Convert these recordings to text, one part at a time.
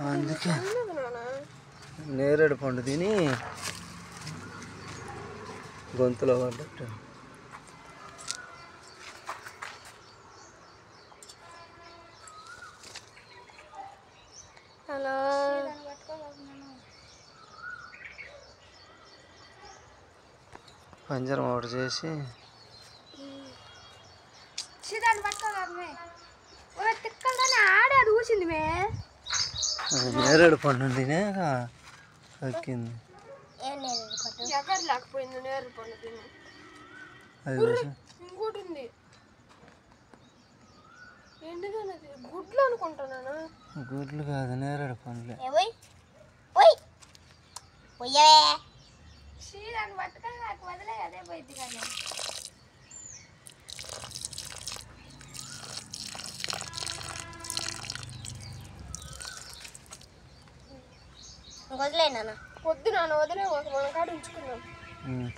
అందుకే నేరేడు పండు తిని గొంతులో పడ్డట్టు. హలో పంజరం ఒకటి చేసి ఆడేది ఊసింది మే నేరేడు పండు తినేక తక్కింది. ఎక్కడ లేకపోయింది నేరేడు పండు తిని. ఇంకోటి ఉంది ఎందుకన్నది గుడ్లు అనుకుంటున్నాను. గుడ్లు కాదు నేరేడు పండ్లే. శ్రీరాన్ని పట్టుకొని నాకు వదిలే అదే పోయింది కానీ వదిలేనా పొద్దున వదిలే మన కాడ ఉంచుకున్నాం.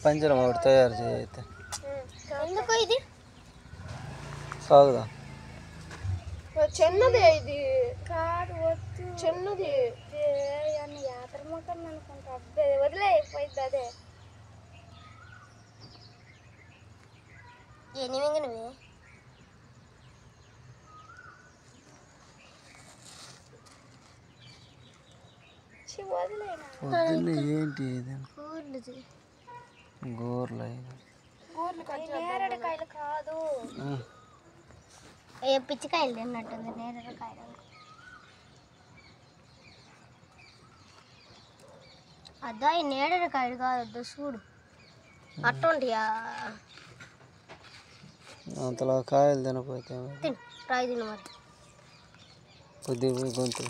పంజరం ఒకటి తయారు చేయైతే ఎందుకు ఇది సాగుదా చిన్నదే ఇది కాదు వద్దు చిన్నది యాత్ర మొత్తం అనుకుంటా అబ్బే వదిలే పోయింది అదే ఎనిమిది నువ్వే పొద్దున్నే ఏంటి ఇది గోర్లు నేరేడుకాయలు కాదు పిచ్చికాయలు తిన్నట్టుంది నేరేడుకాయలు. అద్దా ఈ నేరేడుకాయలు కాదు చూడు అట్టుంటియా అంతలో కాయలు తినపోతే తిను రాయి తిను మరి కొద్దిగా గొంతు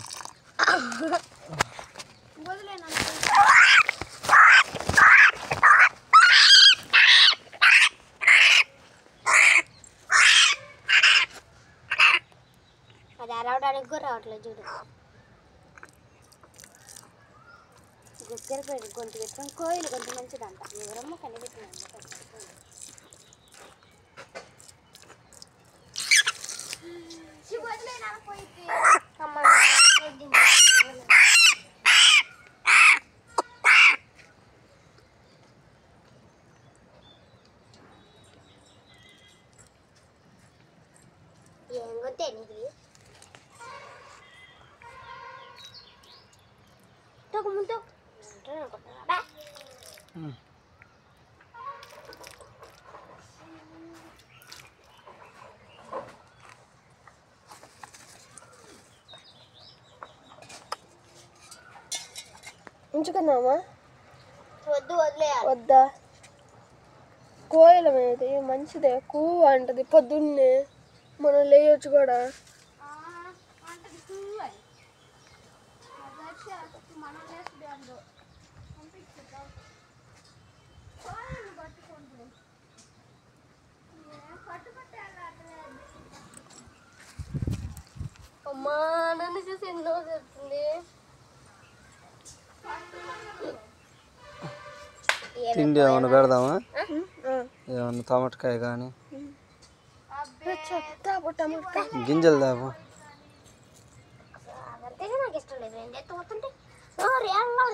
అది అరవడానికి కూడా రావట్లేదు చూడు. గుజ్జరిపోయింది గొంతు పెట్టుకొని కోయిలు గొంతు మంచిదంట ఎవరమ్మో కనిపెట్టినాను. ఏం గొంతే నీది ముందు ఉంచుకుందామా వద్దు వదిలే వద్దా కోయలం అయితే మంచిదే కూవ అంటది పొద్దున్నే మనం లేయొచ్చు కూడా. అమ్మా నన్ను చూసి ఎన్నో చెప్తుంది. తిండి ఏమన్నా పెడదామా ఏమన్నా టమాటకాయ కానీ గింజలు దాపు నాకు ఇష్టం లేదు ఎత్తుకుంటే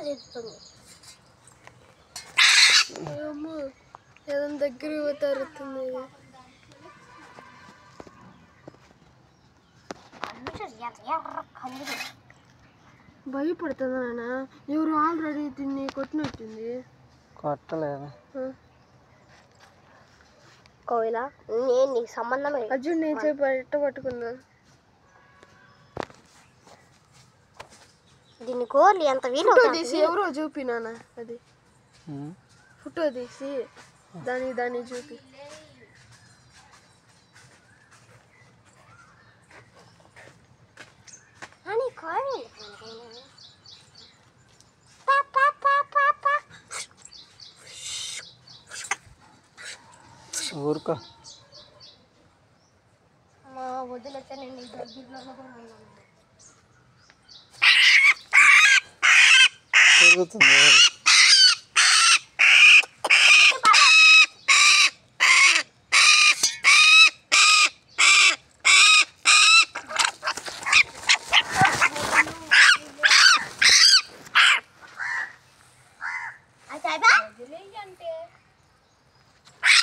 చేస్తుంది. ఏదైనా దగ్గర తరుగుతుంది భయపడుతుందా నాన్న ఎవరు ఆల్రెడీ తిని కొట్టినట్టుంది. కొట్టలేదు కోయిలా నేను నీకు సంబంధం అర్జున్ నేను చెప్పి ఎట్ట పట్టుకున్నా దీన్ని కోర్లు ఎంత వీలు తీసి ఎవరో చూపినానా అది ఫోటో తీసి దాన్ని చూపి అని కోరి ఊరుకో మా వదిలేస్తే నేను దగ్గరలో కూడా ఉన్నాను. పెరుగుతుంది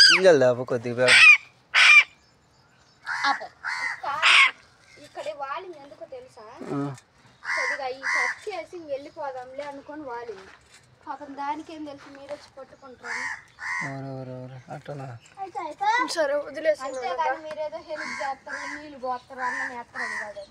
గింజలు దాపు కొద్దిగా పెడదాం. ఇక్కడ వాలింది ఎందుకో తెలుసా, కొద్దిగా ఈ కట్ చేసి వెళ్ళిపోదాంలే అనుకొని వాలింది. పాపం దానికి ఏం తెలుసు, మీరు వచ్చి పట్టుకుంటారు. అట్టనా? సరే వదిలేసి, అంతేగాని మీరేదో హెల్ప్ చేస్తారు, నీళ్ళు పోస్తారు, అన్నం వేస్తారు కాదు.